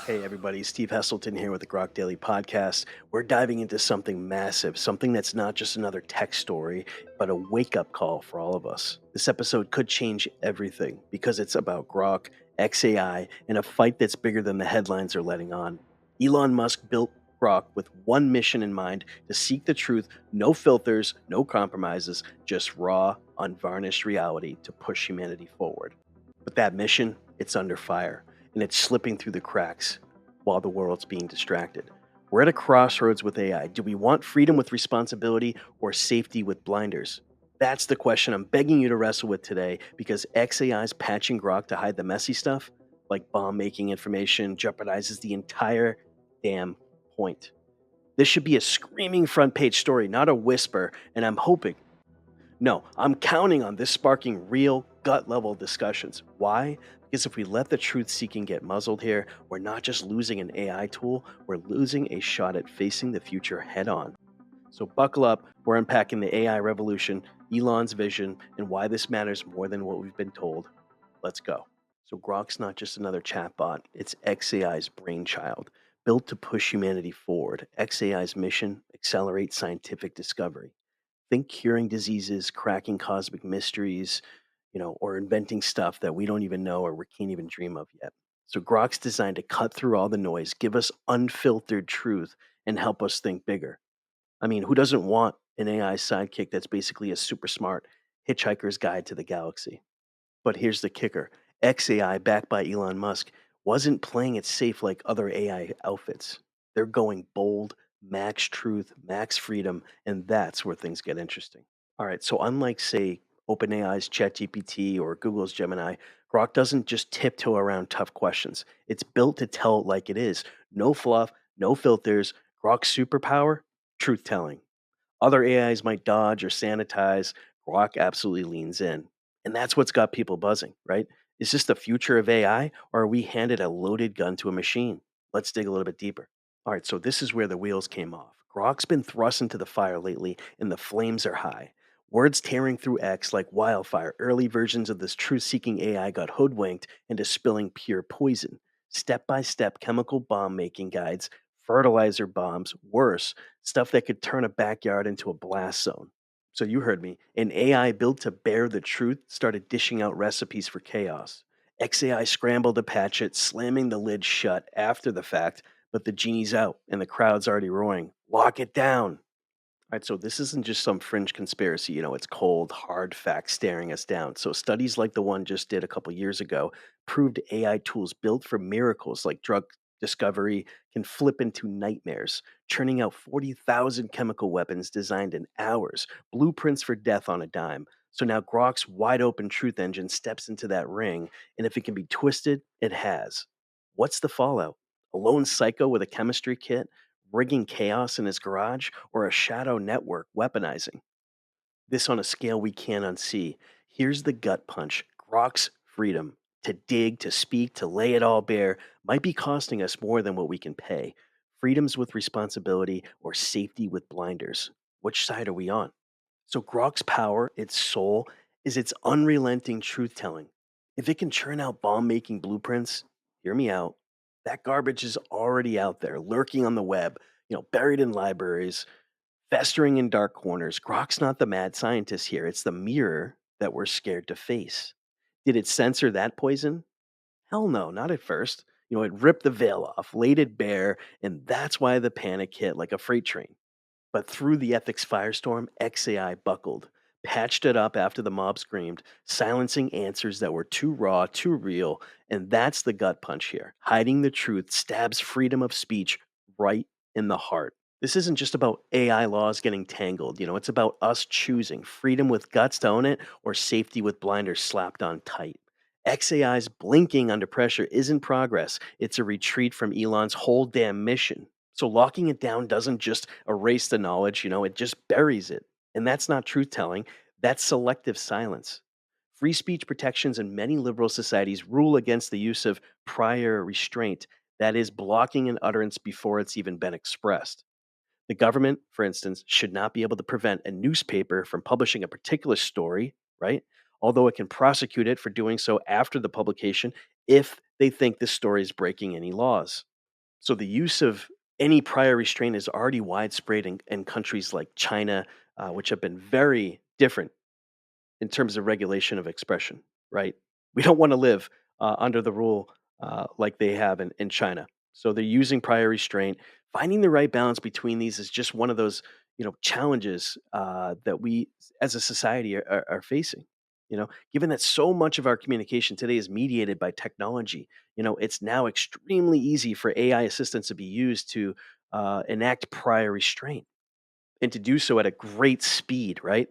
Hey everybody, Steve Hesselton here with the Grok Daily Podcast. We're diving into something massive, something that's not just another tech story, but a wake up call for all of us. This episode could change everything because it's about Grok, XAI, and a fight that's bigger than the headlines are letting on. Elon Musk built Grok with one mission in mind to seek the truth, no filters, no compromises, just raw, unvarnished reality to push humanity forward. But that mission, it's under fire and it's slipping through the cracks while the world's being distracted. We're at a crossroads with AI. Do we want freedom with responsibility or safety with blinders? That's the question I'm begging you to wrestle with today because XAI's patching Grok to hide the messy stuff, like bomb making information, jeopardizes the entire damn point. This should be a screaming front page story, not a whisper, and I'm hoping no, I'm counting on this sparking real gut level discussions. Why? Because if we let the truth seeking get muzzled here, we're not just losing an AI tool, we're losing a shot at facing the future head on. So buckle up, we're unpacking the AI revolution, Elon's vision, and why this matters more than what we've been told. Let's go. So Grok's not just another chatbot, it's XAI's brainchild, built to push humanity forward. XAI's mission, accelerate scientific discovery. Think curing diseases, cracking cosmic mysteries, or inventing stuff that we don't even know or we can't even dream of yet. So Grok's designed to cut through all the noise, give us unfiltered truth, and help us think bigger. I mean, who doesn't want an AI sidekick that's basically a super smart hitchhiker's guide to the galaxy? But here's the kicker: XAI, backed by Elon Musk, wasn't playing it safe like other AI outfits. They're going bold, max truth, max freedom, and that's where things get interesting. All right, so unlike, say, OpenAI's ChatGPT or Google's Gemini, Grok doesn't just tiptoe around tough questions. It's built to tell it like it is. No fluff, no filters. Grok's superpower? Truth telling. Other AIs might dodge or sanitize. Grok absolutely leans in. And that's what's got people buzzing, right? Is this the future of AI, or are we handed a loaded gun to a machine? Let's dig a little bit deeper. All right, so this is where the wheels came off. Grok's been thrust into the fire lately, and the flames are high. Words tearing through X like wildfire. Early versions of this truth seeking AI got hoodwinked into spilling pure poison. Step by step chemical bomb making guides, fertilizer bombs, worse, stuff that could turn a backyard into a blast zone. So you heard me. An AI built to bear the truth started dishing out recipes for chaos. XAI scrambled to patch it, slamming the lid shut after the fact, but the genie's out and the crowd's already roaring. Lock it down. All right, so this isn't just some fringe conspiracy, it's cold, hard facts staring us down. So studies like the one just did a couple years ago proved AI tools built for miracles like drug discovery can flip into nightmares, churning out 40,000 chemical weapons designed in hours, blueprints for death on a dime. So now Grok's wide open truth engine steps into that ring, and if it can be twisted, it has. What's the fallout? A lone psycho with a chemistry kit? Rigging chaos in his garage, or a shadow network weaponizing this on a scale we can't unsee. Here's the gut punch: Grok's freedom to dig, to speak, to lay it all bare might be costing us more than what we can pay. Freedoms with responsibility or safety with blinders. Which side are we on? So, Grok's power, its soul, is its unrelenting truth telling. If it can churn out bomb making blueprints, hear me out, that garbage is already out there, lurking on the web, buried in libraries, festering in dark corners. Grok's not the mad scientist here, it's the mirror that we're scared to face. Did it censor that poison? Hell no, not at first. It ripped the veil off, laid it bare, and that's why the panic hit like a freight train. But through the ethics firestorm, XAI buckled, patched it up after the mob screamed, silencing answers that were too raw, too real, and that's the gut punch here. Hiding the truth stabs freedom of speech right in the heart. This isn't just about AI laws getting tangled, it's about us choosing freedom with guts to own it or safety with blinders slapped on tight. XAI's blinking under pressure isn't progress, it's a retreat from Elon's whole damn mission. So locking it down doesn't just erase the knowledge, it just buries it. And that's not truth telling, that's selective silence. Free speech protections in many liberal societies rule against the use of prior restraint, that is, blocking an utterance before it's even been expressed. The government, for instance, should not be able to prevent a newspaper from publishing a particular story, right? Although it can prosecute it for doing so after the publication if they think this story is breaking any laws. So the use of any prior restraint is already widespread in countries like China, which have been very different in terms of regulation of expression, right? We don't want to live under the rule like they have in China. So they're using prior restraint. Finding the right balance between these is just one of those, challenges that we as a society are facing. Given that so much of our communication today is mediated by technology, it's now extremely easy for AI assistants to be used to enact prior restraint and to do so at a great speed, right?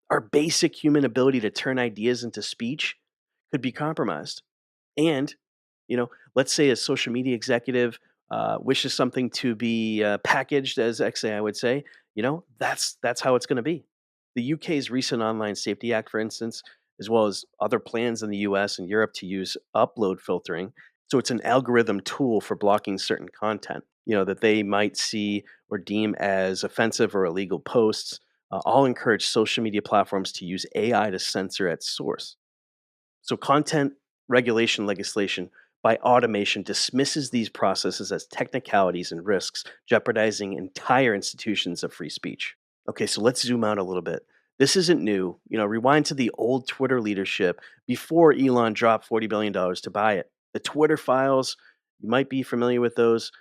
Our basic human ability to turn ideas into speech could be compromised. And, let's say a social media executive wishes something to be packaged as XA, would say, that's how it's going to be. The UK's recent Online Safety Act, for instance, as well as other plans in the US and Europe to use upload filtering. So it's an algorithm tool for blocking certain content, that they might see or deem as offensive or illegal posts. All encourage social media platforms to use AI to censor at source. So, content regulation legislation by automation dismisses these processes as technicalities and risks, jeopardizing entire institutions of free speech. Okay, so let's zoom out a little bit. This isn't new. Rewind to the old Twitter leadership before Elon dropped $40 billion to buy it. The Twitter files, you might be familiar with those.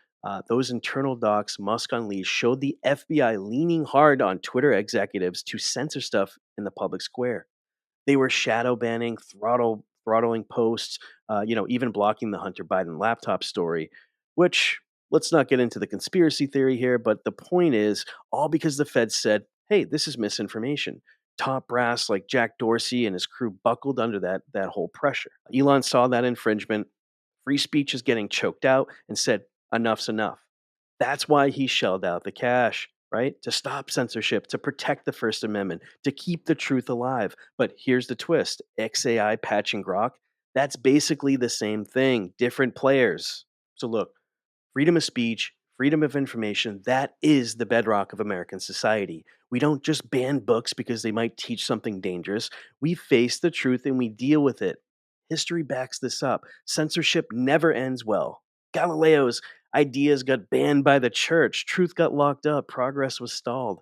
Those internal docs Musk unleashed showed the FBI leaning hard on Twitter executives to censor stuff in the public square. They were shadow banning, throttling posts, even blocking the Hunter Biden laptop story, which let's not get into the conspiracy theory here, but the point is all because the Fed said, "Hey, this is misinformation." Top brass like Jack Dorsey and his crew buckled under that whole pressure. Elon saw that infringement, free speech is getting choked out, and said, "Enough's enough." That's why he shelled out the cash, right? To stop censorship, to protect the First Amendment, to keep the truth alive. But here's the twist: XAI patching Grok, that's basically the same thing, different players. So look, freedom of speech, freedom of information, that is the bedrock of American society. We don't just ban books because they might teach something dangerous. We face the truth and we deal with it. History backs this up. Censorship never ends well. Galileo's ideas got banned by the church, truth got locked up, progress was stalled.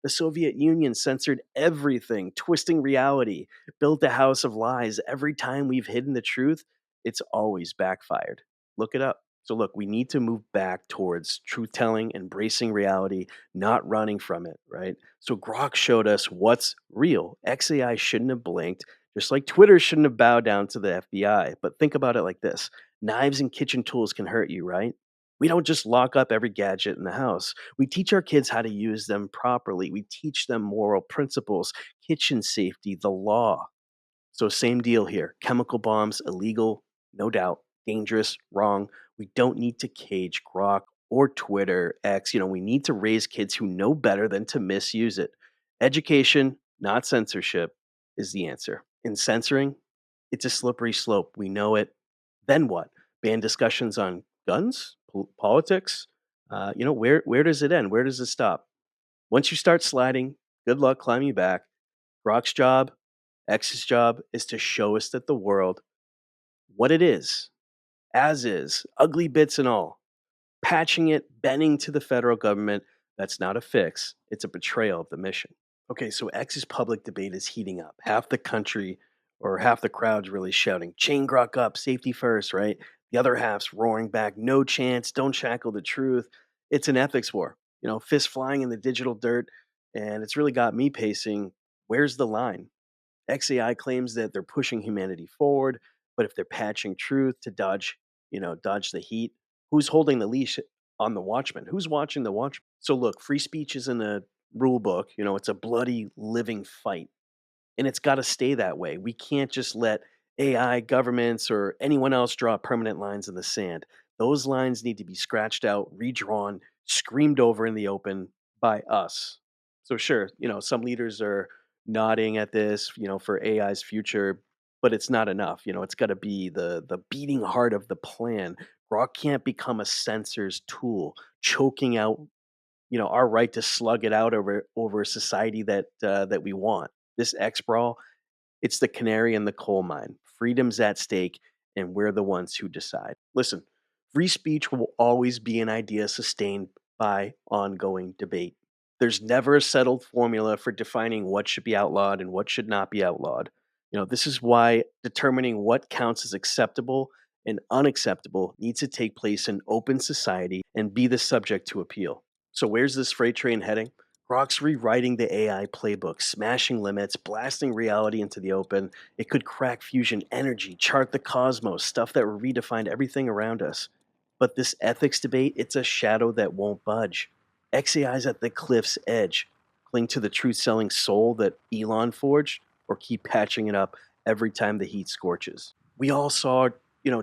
The Soviet Union censored everything, twisting reality, built a house of lies. Every time we've hidden the truth, it's always backfired. Look it up. So, look, we need to move back towards truth telling, embracing reality, not running from it, right? So, Grok showed us what's real. XAI shouldn't have blinked, just like Twitter shouldn't have bowed down to the FBI. But think about it like this: knives and kitchen tools can hurt you, right? We don't just lock up every gadget in the house. We teach our kids how to use them properly. We teach them moral principles, kitchen safety, the law. So, same deal here. Chemical bombs, illegal, no doubt, dangerous, wrong. We don't need to cage Grok or Twitter, X. We need to raise kids who know better than to misuse it. Education, not censorship, is the answer. In censoring, it's a slippery slope. We know it. Then what? Ban discussions on guns, politics? Where does it end? Where does it stop? Once you start sliding, good luck climbing back. Grok's job, X's job is to show us that the world, what it is, as is, ugly bits and all, patching it, bending to the federal government, that's not a fix. It's a betrayal of the mission. Okay, so X's public debate is heating up. Half the country or half the crowd's really shouting, chain Grok up, safety first, right? The other half's roaring back, no chance, don't shackle the truth. It's an ethics war, fists flying in the digital dirt. And it's really got me pacing. Where's the line? XAI claims that they're pushing humanity forward, but if they're patching truth to dodge the heat, who's holding the leash on the watchman? Who's watching the watchman? So look, free speech isn't a rule book, it's a bloody living fight. And it's got to stay that way. We can't just let AI, governments, or anyone else draw permanent lines in the sand. Those lines need to be scratched out, redrawn, screamed over in the open by us. So, sure, some leaders are nodding at this, for AI's future, but it's not enough. It's got to be the beating heart of the plan. Grok can't become a censor's tool, choking out our right to slug it out over a society that we want. This X brawl, it's the canary in the coal mine. Freedom's at stake, and we're the ones who decide. Listen, Free speech will always be an idea sustained by ongoing debate. There's never a settled formula for defining what should be outlawed and what should not be outlawed. This is why determining what counts as acceptable and unacceptable needs to take place in open society and be the subject to appeal. So, where's this freight train heading? Grok's rewriting the AI playbook, smashing limits, blasting reality into the open. It could crack fusion energy, chart the cosmos, stuff that will redefine everything around us. But this ethics debate, it's a shadow that won't budge. XAI's at the cliff's edge. Cling to the truth selling soul that Elon forged, or keep patching it up every time the heat scorches. We all saw,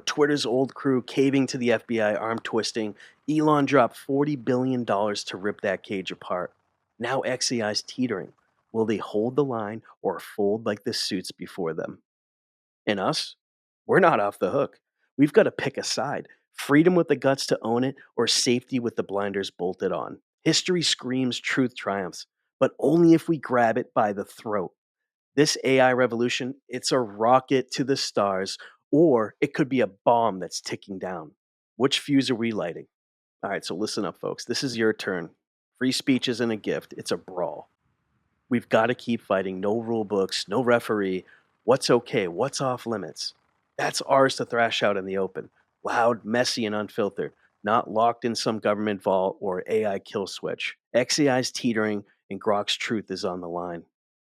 Twitter's old crew caving to the FBI, arm twisting. Elon dropped $40 billion to rip that cage apart. Now XAI's teetering. Will they hold the line or fold like the suits before them? And us? We're not off the hook. We've got to pick a side: freedom with the guts to own it, or safety with the blinders bolted on. History screams truth triumphs, but only if we grab it by the throat. This AI revolution, it's a rocket to the stars, or it could be a bomb that's ticking down. Which fuse are we lighting? All right, so listen up, folks. This is your turn. Free speech isn't a gift, it's a brawl. We've got to keep fighting. No rule books, no referee. What's okay? What's off limits? That's ours to thrash out in the open. Loud, messy, and unfiltered. Not locked in some government vault or AI kill switch. XAI's teetering and Grok's truth is on the line.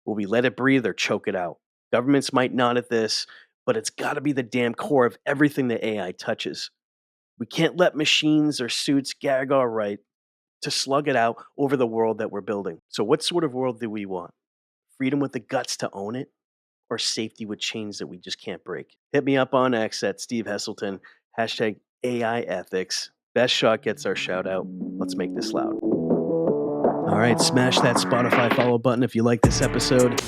Will we let it breathe or choke it out? Governments might nod at this, but it's got to be the damn core of everything that AI touches. We can't let machines or suits gag our right to slug it out over the world that we're building. So, what sort of world do we want? Freedom with the guts to own it, or safety with chains that we just can't break? Hit me up on X at Steve Hesselton, hashtag AI ethics. Best shot gets our shout out. Let's make this loud. All right, smash that Spotify follow button if you like this episode.